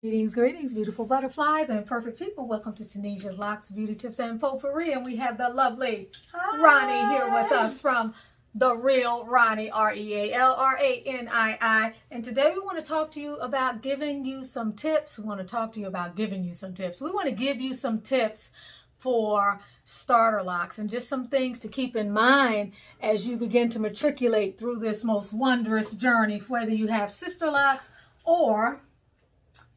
Greetings, beautiful butterflies and perfect people. Welcome to Tanesia's Locks, Beauty Tips and Potpourri. And we have the lovely Ronnie here with us from The Real Ronnie, REALRANII. And today we want to talk to you about giving you some tips. We want to talk to you about giving you some tips. We want to give you some tips for starter locks and just some things to keep in mind as you begin to matriculate through this most wondrous journey, whether you have Sisterlocks or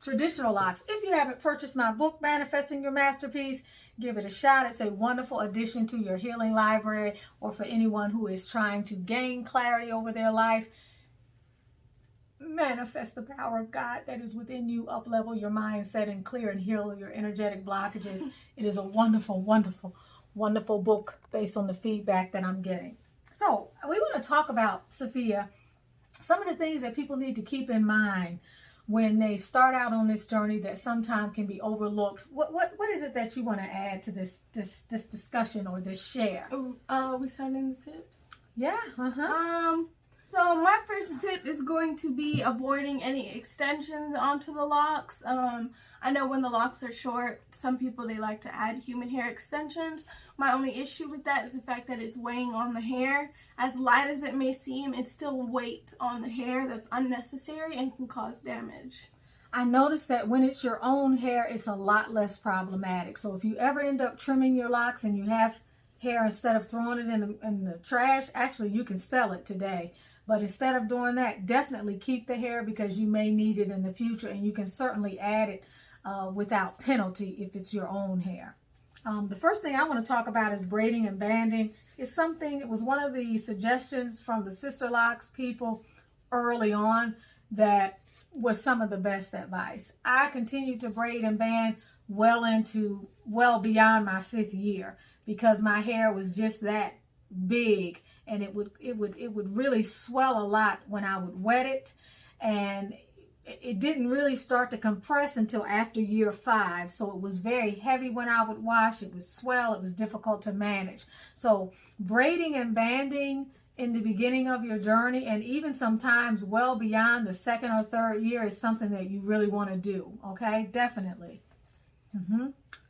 traditional locks. If you haven't purchased my book, Manifesting Your Masterpiece, give it a shot. It's a wonderful addition to your healing library, or for anyone who is trying to gain clarity over their life. Manifest the power of God that is within you, up-level your mindset, and clear and heal your energetic blockages. It is a wonderful, wonderful, wonderful book based on the feedback that I'm getting. So we want to talk about, Sophia, some of the things that people need to keep in mind when they start out on this journey that sometimes can be overlooked. What is it that you want to add to this discussion or this share? We starting the tips? Yeah. So my first tip is going to be avoiding any extensions onto the locks. I know when the locks are short, some people, they like to add human hair extensions. My only issue with that is the fact that it's weighing on the hair. As light as it may seem, it's still weight on the hair that's unnecessary and can cause damage. I noticed that when it's your own hair, it's a lot less problematic. So if you ever end up trimming your locks and you have hair, instead of throwing it in the trash, actually you can sell it today. But instead of doing that, definitely keep the hair because you may need it in the future, and you can certainly add it without penalty if it's your own hair. The first thing I want to talk about is braiding and banding. It's something, it was one of the suggestions from the Sisterlocks people early on that was some of the best advice. I continued to braid and band well beyond my 5th year because my hair was just that big, and it would really swell a lot when I would wet it, and it didn't really start to compress until after year 5. So it was very heavy when I would wash. It would swell. It was difficult to manage. So braiding and banding in the beginning of your journey, and even sometimes well beyond the 2nd or 3rd year, is something that you really want to do. Okay, definitely.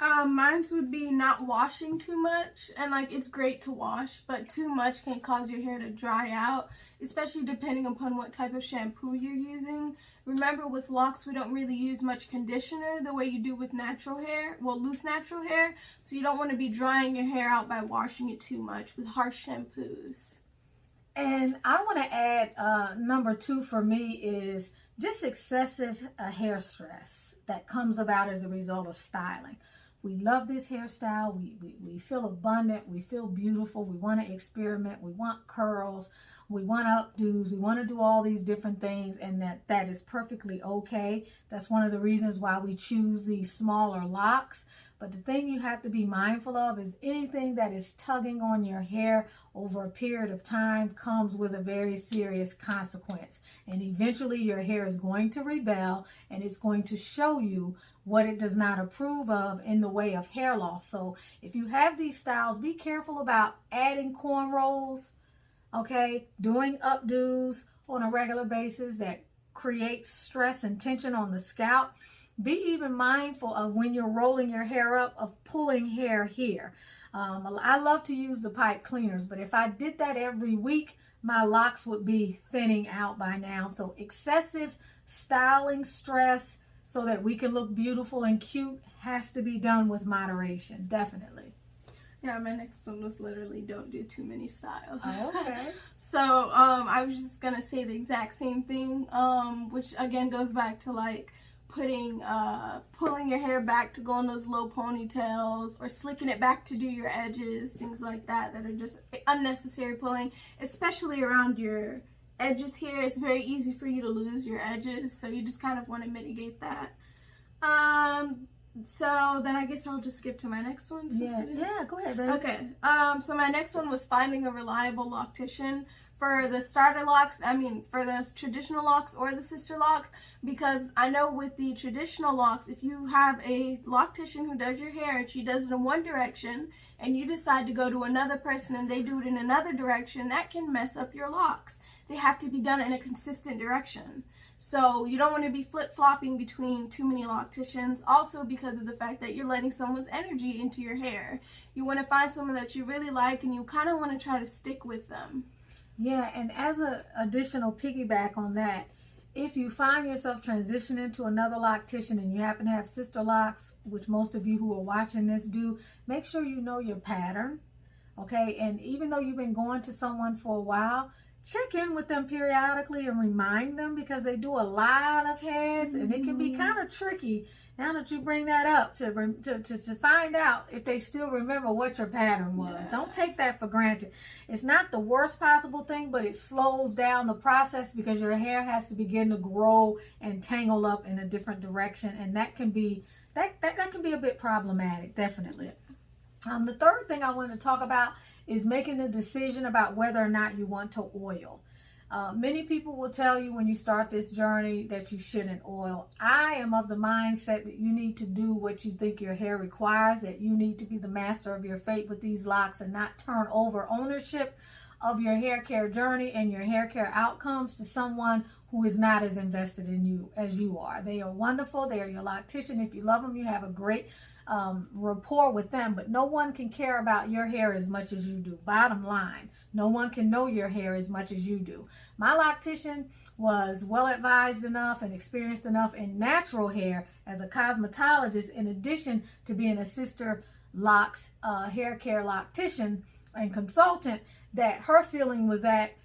Mine would be not washing too much, and like it's great to wash, but too much can cause your hair to dry out, especially depending upon what type of shampoo you're using. Remember, with locks we don't really use much conditioner the way you do with natural hair, well, loose natural hair, so you don't want to be drying your hair out by washing it too much with harsh shampoos. And I want to add number 2 for me is just excessive hair stress that comes about as a result of styling. We love this hairstyle. We feel abundant. We feel beautiful. We want to experiment. We want curls. We want updos. We want to do all these different things, and that is perfectly okay. That's one of the reasons why we choose these smaller locks. But the thing you have to be mindful of is anything that is tugging on your hair over a period of time comes with a very serious consequence. And eventually your hair is going to rebel, and it's going to show you what it does not approve of in the way of hair loss. So if you have these styles, be careful about adding cornrows, okay, doing updos on a regular basis that creates stress and tension on the scalp. Be even mindful of when you're rolling your hair up, of pulling hair here. I love to use the pipe cleaners, but if I did that every week, my locks would be thinning out by now. So excessive styling stress so that we can look beautiful and cute has to be done with moderation, definitely. Yeah, my next one was literally don't do too many styles. Oh, okay. So I was just gonna say the exact same thing, which again goes back to like pulling your hair back to go in those low ponytails, or slicking it back to do your edges, things like that are just unnecessary pulling, especially around your edges here. It's very easy for you to lose your edges, so you just kind of want to mitigate that. So then I guess I'll just skip to my next one. Yeah, go ahead, baby. Okay, so my next one was finding a reliable loctician for the starter locks, for the traditional locks or the Sisterlocks, because I know with the traditional locks, if you have a loctician who does your hair and she does it in one direction, and you decide to go to another person and they do it in another direction, that can mess up your locks. They have to be done in a consistent direction. So you don't want to be flip-flopping between too many locticians, also because of the fact that you're letting someone's energy into your hair. You want to find someone that you really like, and you kind of want to try to stick with them. Yeah, and as an additional piggyback on that, if you find yourself transitioning to another loctician and you happen to have Sisterlocks, which most of you who are watching this do, make sure you know your pattern, okay? And even though you've been going to someone for a while, check in with them periodically and remind them, because they do a lot of heads and it can be kind of tricky now that you bring that up to find out if they still remember what your pattern was. Yeah. Don't take that for granted. It's not the worst possible thing, but it slows down the process because your hair has to begin to grow and tangle up in a different direction, and that can be that can be a bit problematic, definitely. The third thing I want to talk about is making a decision about whether or not you want to oil. Many people will tell you when you start this journey that you shouldn't oil. I am of the mindset that you need to do what you think your hair requires, that you need to be the master of your fate with these locks and not turn over ownership of your hair care journey and your hair care outcomes to someone who is not as invested in you as you are. They are wonderful. They are your loctician. If you love them, you have a great rapport with them, but no one can care about your hair as much as you do. Bottom line, no one can know your hair as much as you do. My loctician was well advised enough and experienced enough in natural hair as a cosmetologist, in addition to being a Sisterlocks hair care loctician and consultant, that her feeling was that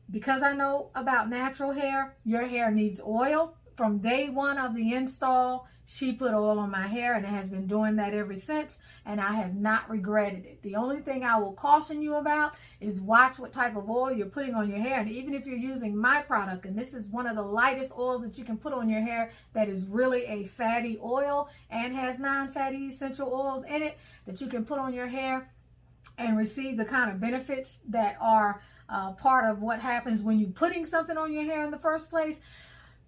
because I know about natural hair, your hair needs oil. From day one of the install, she put oil on my hair, and it has been doing that ever since, and I have not regretted it. The only thing I will caution you about is watch what type of oil you're putting on your hair. And even if you're using my product, and this is one of the lightest oils that you can put on your hair that is really a fatty oil and has non-fatty essential oils in it that you can put on your hair and receive the kind of benefits that are part of what happens when you're putting something on your hair in the first place.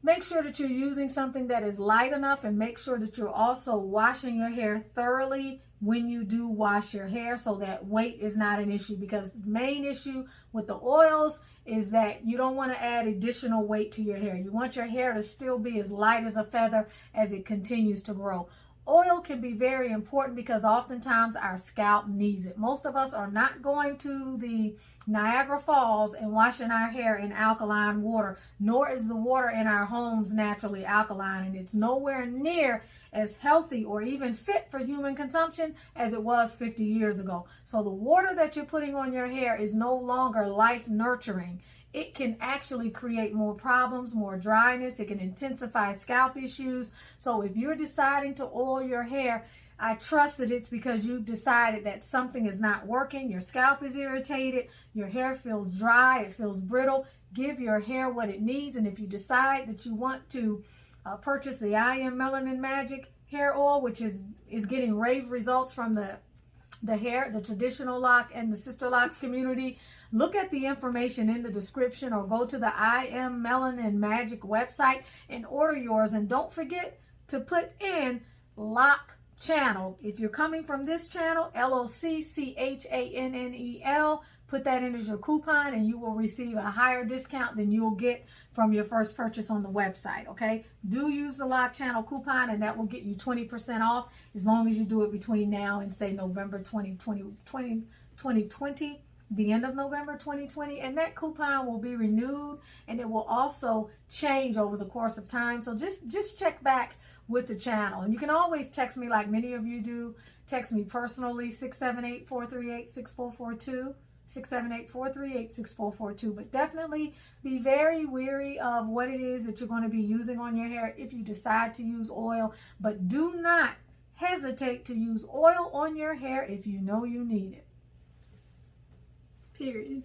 Make sure that you're using something that is light enough, and make sure that you're also washing your hair thoroughly when you do wash your hair, so that weight is not an issue, because the main issue with the oils is that you don't want to add additional weight to your hair. You want your hair to still be as light as a feather as it continues to grow. Oil can be very important because oftentimes our scalp needs it. Most of us are not going to the Niagara Falls and washing our hair in alkaline water, nor is the water in our homes naturally alkaline, and it's nowhere near as healthy or even fit for human consumption as it was 50 years ago. So the water that you're putting on your hair is no longer life nurturing. It can actually create more problems, more dryness. It can intensify scalp issues. So if you're deciding to oil your hair, I trust that it's because you've decided that something is not working. Your scalp is irritated. Your hair feels dry. It feels brittle. Give your hair what it needs. And if you decide that you want to purchase the I Am Melanin Magic hair oil, which is getting rave results from the traditional lock and the Sisterlocks community, look at the information in the description or go to the I Am Melanin Magic website and order yours. And don't forget to put in Loc channel. If you're coming from this channel, LOCCHANNEL, put that in as your coupon and you will receive a higher discount than you'll get from your first purchase on the website, okay? Do use the Loc channel coupon, and that will get you 20% off as long as you do it between now and, say, November 2020, the end of November 2020, and that coupon will be renewed, and it will also change over the course of time. So just check back with the channel. And you can always text me like many of you do. Text me personally, 678-438-6442. 678-438-6442. But definitely be very wary of what it is that you're going to be using on your hair if you decide to use oil. But do not hesitate to use oil on your hair if you know you need it. Period.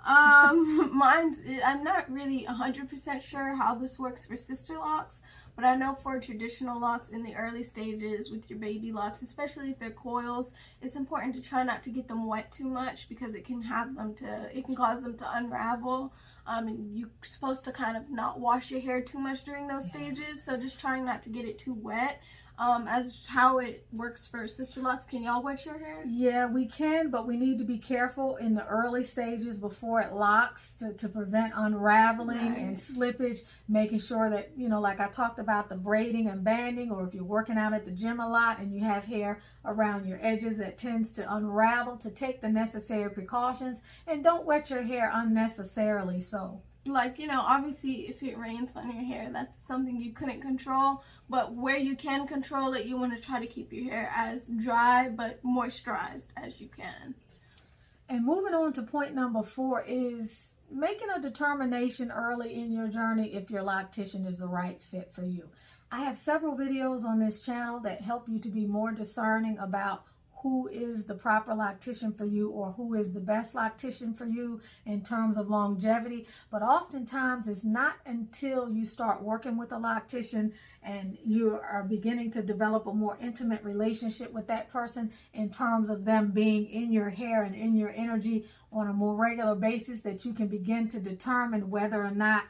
I'm not really 100% sure how this works for Sisterlocks, but I know for traditional locks in the early stages with your baby locks, especially if they're coils, it's important to try not to get them wet too much because it can cause them to unravel. And you're supposed to kind of not wash your hair too much during those stages, so just trying not to get it too wet. as how it works for Sisterlocks. Can y'all wet your hair? Yeah, we can, but we need to be careful in the early stages before it locks to prevent unraveling and slippage, making sure that, you know, like I talked about the braiding and banding, or if you're working out at the gym a lot and you have hair around your edges that tends to unravel, to take the necessary precautions and don't wet your hair unnecessarily so. Like, you know, obviously if it rains on your hair, that's something you couldn't control, but where you can control it, you want to try to keep your hair as dry but moisturized as you can. And moving on to point number 4 is making a determination early in your journey if your loctician is the right fit for you. I have several videos on this channel that help you to be more discerning about who is the proper loctician for you, or who is the best loctician for you in terms of longevity. But oftentimes it's not until you start working with a loctician and you are beginning to develop a more intimate relationship with that person in terms of them being in your hair and in your energy on a more regular basis that you can begin to determine whether or not,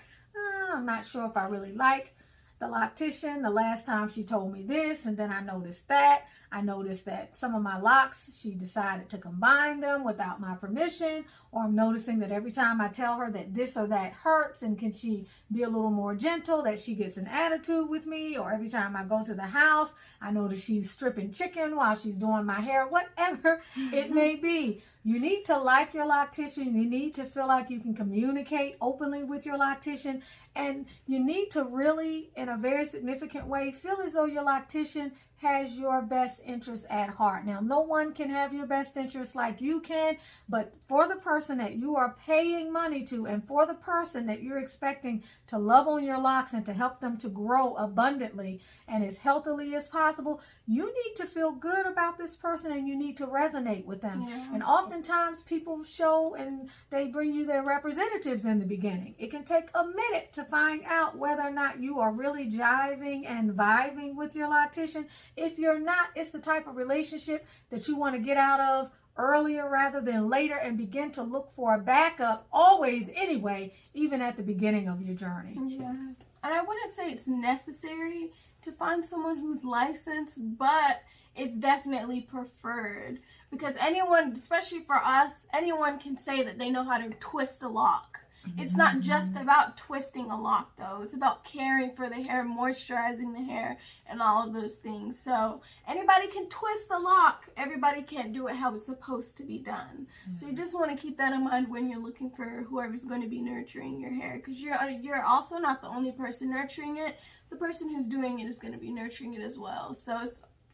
I'm not sure if I really like the loctician. The last time she told me this, and then I noticed that. I noticed that some of my locks, she decided to combine them without my permission, or I'm noticing that every time I tell her that this or that hurts and can she be a little more gentle, that she gets an attitude with me, or every time I go to the house, I notice she's stripping chicken while she's doing my hair, whatever it may be. You need to like your loctician. You need to feel like you can communicate openly with your loctician. And you need to really, in a very significant way, feel as though your loctician has your best interest at heart. Now, no one can have your best interest like you can, but for the person that you are paying money to, and for the person that you're expecting to love on your locks and to help them to grow abundantly and as healthily as possible, you need to feel good about this person and you need to resonate with them. Yeah. And oftentimes people show and they bring you their representatives in the beginning. It can take a minute to find out whether or not you are really jiving and vibing with your loctician. If you're not, it's the type of relationship that you want to get out of earlier rather than later and begin to look for a backup always anyway, even at the beginning of your journey. Yeah. And I wouldn't say it's necessary to find someone who's licensed, but it's definitely preferred, because anyone, especially for us, anyone can say that they know how to twist a lock. It's not just about twisting a lock, though. It's about caring for the hair, moisturizing the hair, and all of those things. So anybody can twist a lock. Everybody can't do it how it's supposed to be done. So you just want to keep that in mind when you're looking for whoever's going to be nurturing your hair, because you're also not the only person nurturing it. The person who's doing it is going to be nurturing it as well. So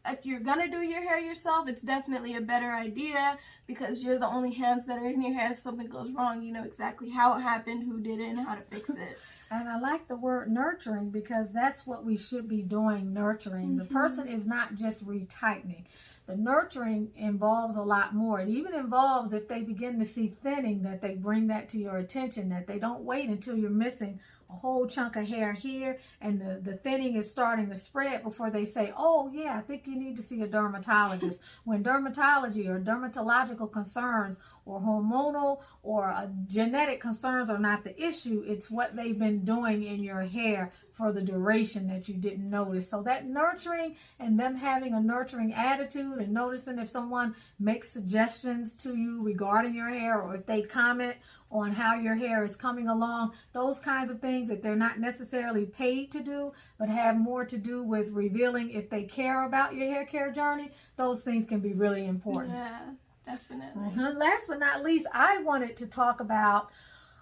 if you're gonna do your hair yourself, it's definitely a better idea, because you're the only hands that are in your hair. If something goes wrong, you know exactly how it happened, who did it, and how to fix it. And I like the word nurturing, because that's what we should be doing, nurturing. The person is not just retightening. The nurturing involves a lot more. It even involves, if they begin to see thinning, that they bring that to your attention, that they don't wait until you're missing a whole chunk of hair here and the thinning is starting to spread before they say, oh yeah, I think you need to see a dermatologist. When dermatology or dermatological concerns or hormonal or genetic concerns are not the issue, it's what they've been doing in your hair for the duration that you didn't notice. So that nurturing and them having a nurturing attitude and noticing if someone makes suggestions to you regarding your hair, or if they comment on how your hair is coming along, those kinds of things that they're not necessarily paid to do, but have more to do with revealing if they care about your hair care journey, those things can be really important. Yeah, definitely. Last but not least, I wanted to talk about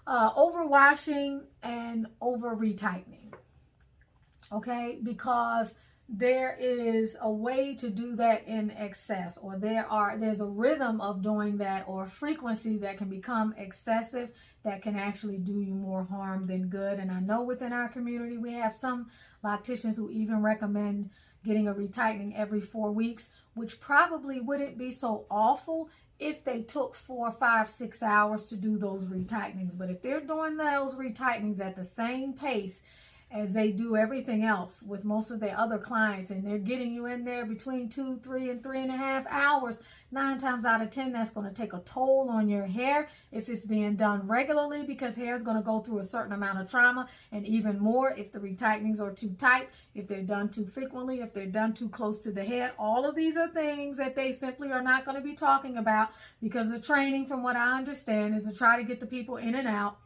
overwashing and over retightening. Okay, because there is a way to do that in excess, or there's a rhythm of doing that, or a frequency that can become excessive that can actually do you more harm than good. And I know within our community we have some locticians who even recommend getting a retightening every 4 weeks, which probably wouldn't be so awful if they took 4, 5, 6 hours to do those retightenings. But if they're doing those retightenings at the same pace as they do everything else with most of their other clients, and they're getting you in there between 2, 3, and 3.5 hours. 9 times out of 10, that's going to take a toll on your hair if it's being done regularly, because hair is going to go through a certain amount of trauma, and even more if the retightenings are too tight, if they're done too frequently, if they're done too close to the head. All of these are things that they simply are not going to be talking about, because the training, from what I understand, is to try to get the people in and out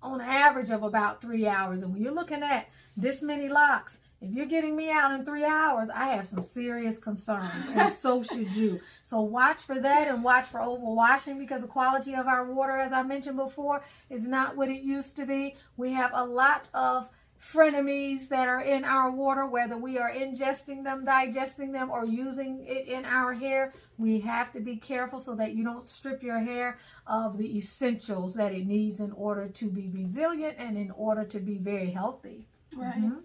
on average of about 3 hours. And when you're looking at this many locks, if you're getting me out in 3 hours, I have some serious concerns, and so should you. So watch for that, and watch for overwashing, because the quality of our water, as I mentioned before, is not what it used to be. We have a lot of frenemies that are in our water, whether we are ingesting them, digesting them, or using it in our hair. We have to be careful so that you don't strip your hair of the essentials that it needs in order to be resilient and in order to be very healthy. Right. Mm-hmm.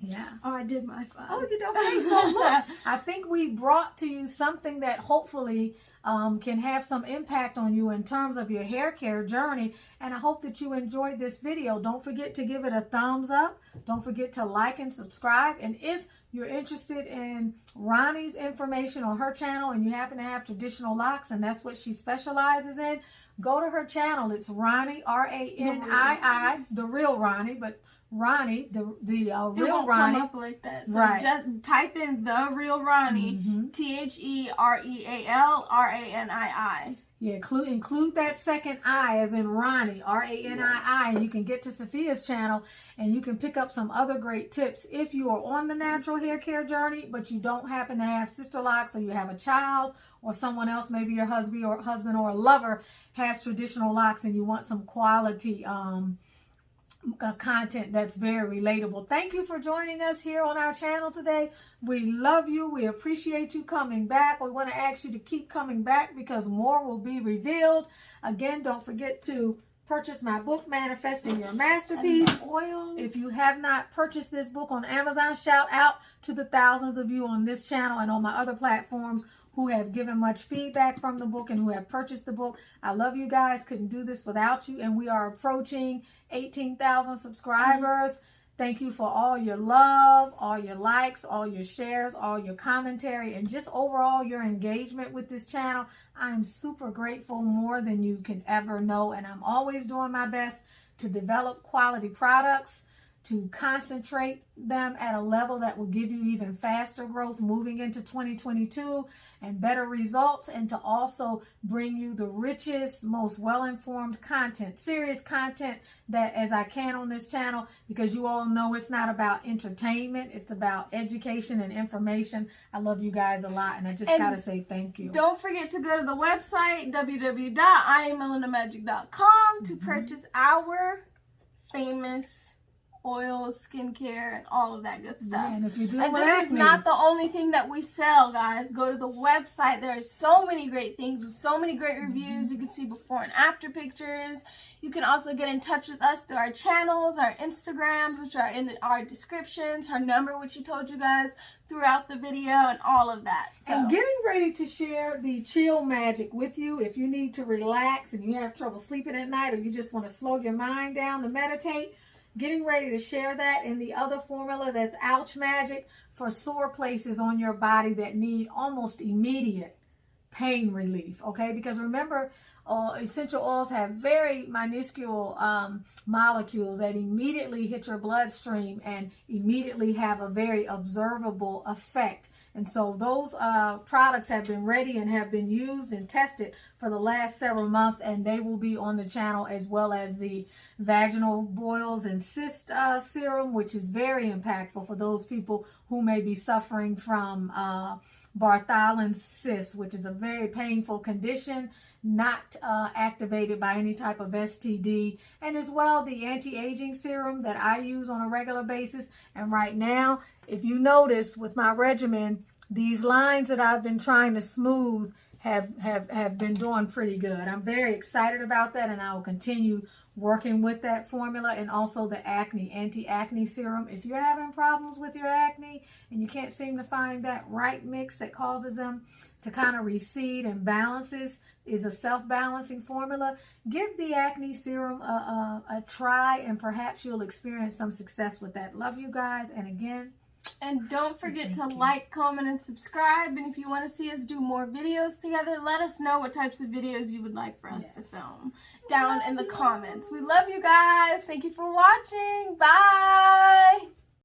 Yeah. Oh, I did my fun. Oh, you don't think so? Look, I think we brought to you something that hopefully can have some impact on you in terms of your hair care journey. And I hope that you enjoyed this video. Don't forget to give it a thumbs up. Don't forget to like and subscribe. And if you're interested in Ronnie's information on her channel, and you happen to have traditional locks, and that's what she specializes in, go to her channel. It's Ronnie, R-A-N-I-I, the real Ronnie, but Ronnie, the real it won't Ronnie. come up like that. So right. Just type in the real Ronnie, TheRealRanii. Yeah, include that second I as in Ronnie, R-A-N-I-I, and you can get to Sophia's channel, and you can pick up some other great tips if you are on the natural hair care journey, but you don't happen to have Sisterlocks, or you have a child, or someone else, maybe your husband or a lover has traditional locks, and you want some quality content that's very relatable. Thank you for joining us here on our channel today. We love you. We appreciate you coming back. We want to ask you to keep coming back, because more will be revealed. Again, don't forget to purchase my book, Manifesting Your Masterpiece. Oil. If you have not purchased this book on Amazon, shout out to the thousands of you on this channel and on my other platforms who have given much feedback from the book and who have purchased the book. I love you guys. Couldn't do this without you. And we are approaching 18,000 subscribers. Thank you for all your love, all your likes, all your shares, all your commentary, and just overall your engagement with this channel. I'm super grateful, more than you can ever know. And I'm always doing my best to develop quality products, to concentrate them at a level that will give you even faster growth moving into 2022 and better results, and to also bring you the richest, most well-informed content, serious content that as I can on this channel, because you all know it's not about entertainment, it's about education and information. I love you guys a lot, and I just gotta say thank you. Don't forget to go to the website, www.IamMelindaMagic.com, to purchase our famous oils, skincare, and all of that good stuff. Yeah, and if you do, and this is not the only thing that we sell, guys. Go to the website. There are so many great things with so many great reviews. You can see before and after pictures. You can also get in touch with us through our channels, our Instagrams, which are in our descriptions, her number, which she told you guys throughout the video, and all of that. So. And getting ready to share the chill magic with you. If you need to relax and you have trouble sleeping at night, or you just want to slow your mind down to meditate, getting ready to share that in the other formula that's Ouch Magic for sore places on your body that need almost immediate pain relief, okay? Because remember, essential oils have very minuscule molecules that immediately hit your bloodstream and immediately have a very observable effect. And so those products have been ready and have been used and tested for the last several months, and they will be on the channel, as well as the vaginal boils and cyst serum, which is very impactful for those people who may be suffering from Bartholin's cyst, which is a very painful condition, not activated by any type of STD, and as well the anti-aging serum that I use on a regular basis. And right now, if you notice with my regimen, these lines that I've been trying to smooth have been doing pretty good. I'm very excited about that, and I will continue working with that formula, and also the anti-acne serum. If you're having problems with your acne and you can't seem to find that right mix that causes them to kind of recede and balances, is a self-balancing formula, give the acne serum a try, and perhaps you'll experience some success with that. Love you guys, and again, and don't forget to like, comment, and subscribe. And if you want to see us do more videos together, let us know what types of videos you would like for us to film down in the comments. We love you guys. Thank you for watching. Bye.